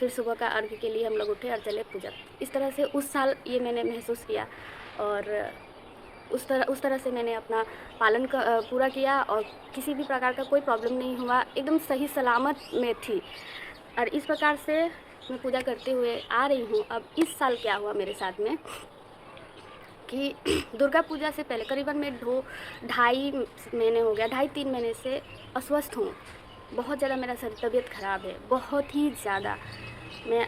फिर सुबह का अर्घ्य के लिए हम लोग उठे और चले पूजा। इस तरह से उस साल ये मैंने महसूस किया और उस तरह से मैंने अपना पालन पूरा किया और किसी भी प्रकार का कोई प्रॉब्लम नहीं हुआ, एकदम सही सलामत में थी। और इस प्रकार से मैं पूजा करते हुए आ रही हूँ। अब इस साल क्या हुआ मेरे साथ में कि दुर्गा पूजा से पहले करीबन मैं 2-2.5 महीने हो गया, 2.5-3 महीने से अस्वस्थ हूँ। बहुत ज़्यादा मेरा तबीयत ख़राब है, बहुत ही ज़्यादा। मैं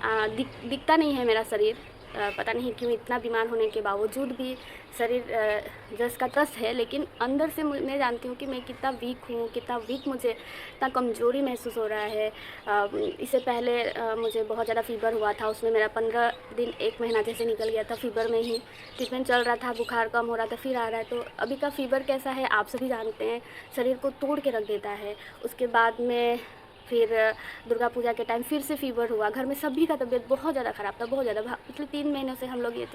दिखता नहीं है मेरा शरीर, पता नहीं क्यों इतना बीमार होने के बावजूद भी शरीर जस का तस है, लेकिन अंदर से मैं जानती हूँ कि मैं कितना वीक हूँ, कितना वीक मुझे इतना कमज़ोरी महसूस हो रहा है। इससे पहले मुझे बहुत ज़्यादा फ़ीवर हुआ था, उसमें मेरा 15 दिन 1 महीना जैसे निकल गया था। फ़ीवर में ही ट्रीटमेंट चल रहा था, बुखार कम हो रहा था, फिर आ रहा है। तो अभी का फ़ीवर कैसा है आप सभी जानते हैं, शरीर को तोड़ के रख देता है। उसके बाद में फिर दुर्गा पूजा के टाइम फिर से फ़ीवर हुआ। घर में सभी का तबीयत बहुत ज़्यादा ख़राब था, बहुत ज़्यादा। पिछले 3 महीनों से हम लोग ये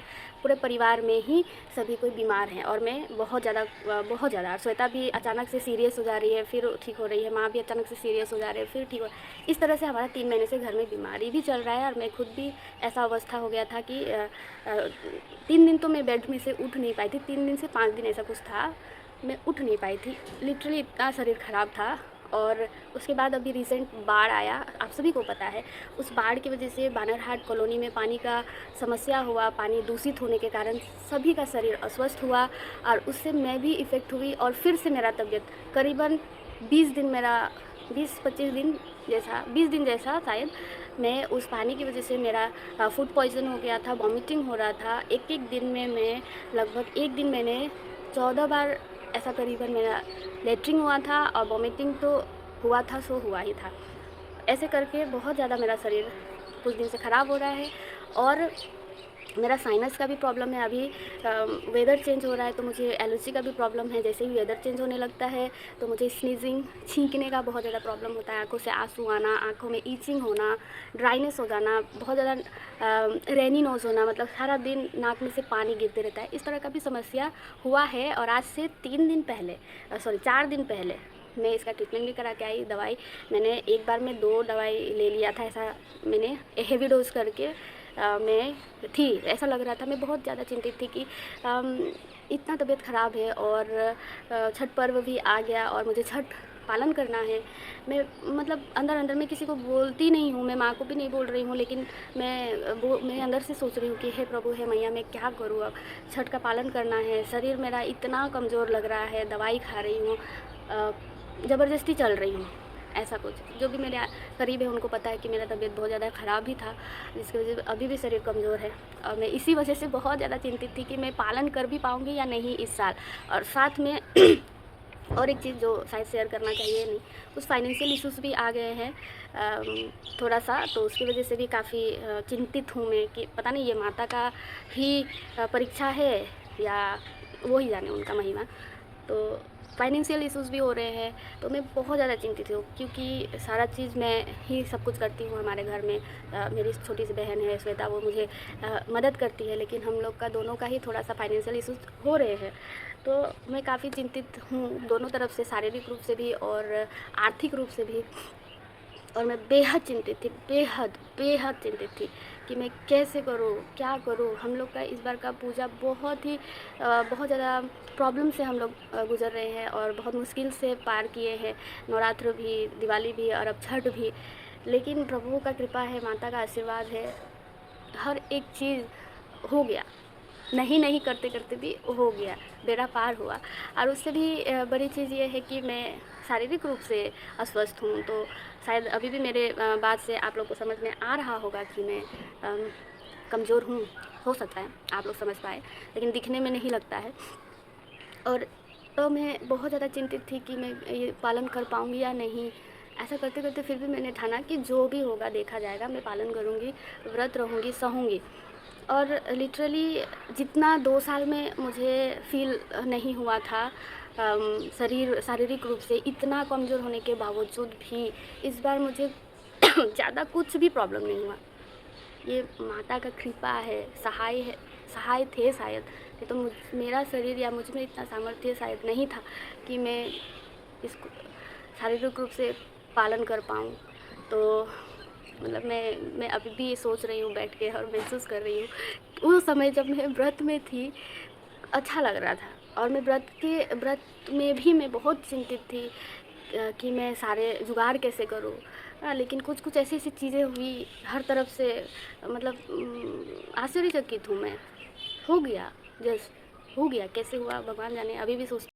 पूरे परिवार में ही सभी कोई बीमार हैं और मैं बहुत ज़्यादा। श्वेता भी अचानक से सीरियस हो जा रही है, फिर ठीक हो रही है। माँ भी अचानक से सीरियस हो जा रही है, फिर ठीक हो। इस तरह से हमारा 3 महीने से घर में बीमारी भी चल रहा है और मैं खुद भी ऐसा अवस्था हो गया था कि 3 दिन तो मैं बेड में से उठ नहीं पाई थी। 3 दिन से 5 दिन ऐसा कुछ था, मैं उठ नहीं पाई थी। लिटरली इतना शरीर ख़राब था। और उसके बाद अभी रिसेंट बाढ़ आया, आप सभी को पता है। उस बाढ़ की वजह से बानरहाट कॉलोनी में पानी का समस्या हुआ। पानी दूषित होने के कारण सभी का शरीर अस्वस्थ हुआ और उससे मैं भी इफ़ेक्ट हुई और फिर से मेरा तबीयत करीबन 20 दिन जैसा शायद मैं उस पानी की वजह से मेरा फूड पॉइज़न हो गया था, वॉमिटिंग हो रहा था। एक दिन में मैं लगभग एक दिन मैंने 14 बार ऐसा करीबन मेरा लेटरिन हुआ था और वॉमिटिंग तो हुआ था सो हुआ ही था। ऐसे करके बहुत ज़्यादा मेरा शरीर कुछ दिन से ख़राब हो रहा है और मेरा साइनस का भी प्रॉब्लम है। अभी वेदर चेंज हो रहा है तो मुझे एलर्जी का भी प्रॉब्लम है। जैसे ही वेदर चेंज होने लगता है तो मुझे स्नीजिंग, छींकने का बहुत ज़्यादा प्रॉब्लम होता है। आँखों से आंसू आना, आँखों में ईचिंग होना, ड्राइनेस हो जाना, बहुत ज़्यादा रेनी नोज़ होना, मतलब सारा दिन नाक में से पानी गिरते रहता है। इस तरह का भी समस्या हुआ है और आज से 4 दिन पहले मैं इसका ट्रीटमेंट भी करा के आई। दवाई मैंने एक बार में 2 दवाई ले लिया था, ऐसा मैंने हेवी डोज करके मैं थी। ऐसा लग रहा था, मैं बहुत ज़्यादा चिंतित थी कि इतना तबीयत ख़राब है और छठ पर्व भी आ गया और मुझे छठ पालन करना है। मैं मतलब अंदर में किसी को बोलती नहीं हूँ, मैं माँ को भी नहीं बोल रही हूँ, लेकिन मैं अंदर से सोच रही हूँ कि हे प्रभु, हे मैया, मैं क्या करूँ अब। छठ का पालन करना है, शरीर मेरा इतना कमज़ोर लग रहा है, दवाई खा रही हूँ, ज़बरदस्ती चल रही हूँ। ऐसा कुछ जो भी मेरे करीब है उनको पता है कि मेरा तबीयत बहुत ज़्यादा ख़राब भी था, जिसकी वजह से अभी भी शरीर कमज़ोर है और मैं इसी वजह से बहुत ज़्यादा चिंतित थी कि मैं पालन कर भी पाऊँगी या नहीं इस साल। और साथ में और एक चीज़ जो शायद शेयर करना चाहिए नहीं, कुछ फाइनेंशियल इश्यूज़ भी आ गए हैं थोड़ा सा, तो उसकी वजह से भी काफ़ी चिंतित हूँ मैं कि पता नहीं ये माता का ही परीक्षा है या वो ही जाने उनका महिमा। तो फाइनेंशियल इश्यूज़ भी हो रहे हैं, तो मैं बहुत ज़्यादा चिंतित हूँ क्योंकि सारा चीज़ मैं ही सब कुछ करती हूँ हमारे घर में। मेरी छोटी सी बहन है श्वेता, वो मुझे मदद करती है, लेकिन हम लोग का दोनों का ही थोड़ा सा फाइनेंशियल इश्यूज़ हो रहे हैं। तो मैं काफ़ी चिंतित हूँ दोनों तरफ से, शारीरिक रूप से भी और आर्थिक रूप से भी। और मैं बेहद चिंतित थी, बेहद चिंतित थी कि मैं कैसे करूँ, क्या करूँ। हम लोग का इस बार का पूजा बहुत ज़्यादा प्रॉब्लम से हम लोग गुज़र रहे हैं और बहुत मुश्किल से पार किए हैं, नवरात्र भी, दिवाली भी और अब छठ भी। लेकिन प्रभु का कृपा है, माता का आशीर्वाद है, हर एक चीज़ हो गया। नहीं करते करते भी हो गया, बेड़ा पार हुआ। और उससे भी बड़ी चीज़ ये है कि मैं शारीरिक रूप से अस्वस्थ हूँ, तो शायद अभी भी मेरे बात से आप लोग को समझ में आ रहा होगा कि मैं कमज़ोर हूँ। हो सकता है आप लोग समझ पाए, लेकिन दिखने में नहीं लगता है। और तो मैं बहुत ज़्यादा चिंतित थी कि मैं ये पालन कर पाऊँगी या नहीं। ऐसा करते करते फिर भी मैंने ठाना कि जो भी होगा देखा जाएगा, मैं पालन करूँगी, व्रत रहूँगी, सहूँगी। और लिटरली जितना 2 साल में मुझे फ़ील नहीं हुआ था शारीरिक रूप से इतना कमज़ोर होने के बावजूद भी, इस बार मुझे ज़्यादा कुछ भी प्रॉब्लम नहीं हुआ। ये माता का कृपा है, सहाय थे शायद। नहीं तो मेरा शरीर या मुझ में इतना सामर्थ्य शायद नहीं था कि मैं इसको शारीरिक रूप से पालन कर पाऊँ। तो मतलब मैं अभी भी सोच रही हूँ बैठ के और महसूस कर रही हूँ। वो समय जब मैं व्रत में थी, अच्छा लग रहा था और मैं व्रत में भी मैं बहुत चिंतित थी कि मैं सारे जुगाड़ कैसे करूँ। लेकिन कुछ ऐसी-ऐसी चीज़ें हुई हर तरफ से, मतलब आश्चर्यचकित हूँ मैं। हो गया, जस्ट हो गया, कैसे हुआ भगवान जाने। अभी भी सोचती